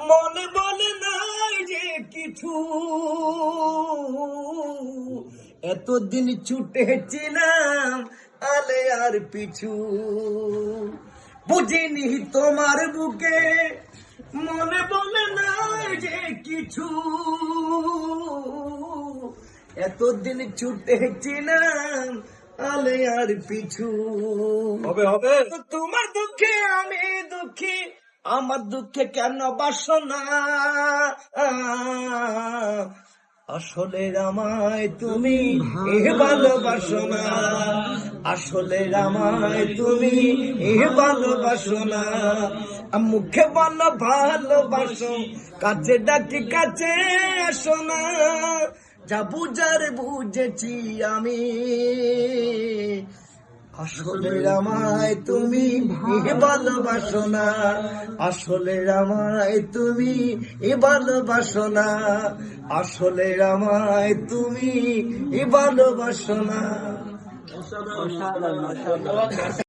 মনে বলে নাই যে কিছু, এতদিন ছুটেছিলাম আলে আর পিছু, বুঝিনি তোমার বুকে মনে বলে নাই যে কিছু, এতদিন ছুটেছিলাম আলে আর পিছু। হবে হবে। তোমার দুঃখে আমি দুঃখী, আমার দুঃখে কেন বাসনা, আসলে আমায় তুমি ভালোবাসো না, আসলে আমায় তুমি ভালোবাসো না। মুখে বলো ভালোবাসো, কাছে ডাকি কাছে আসো না, যা বুঝার বুঝেছি আমি, আসলে আমায় তুমি ভালোবাসো না, আসলে আমায় তুমি ভালোবাসো না, আসলে আমায় তুমি ভালোবাসো না।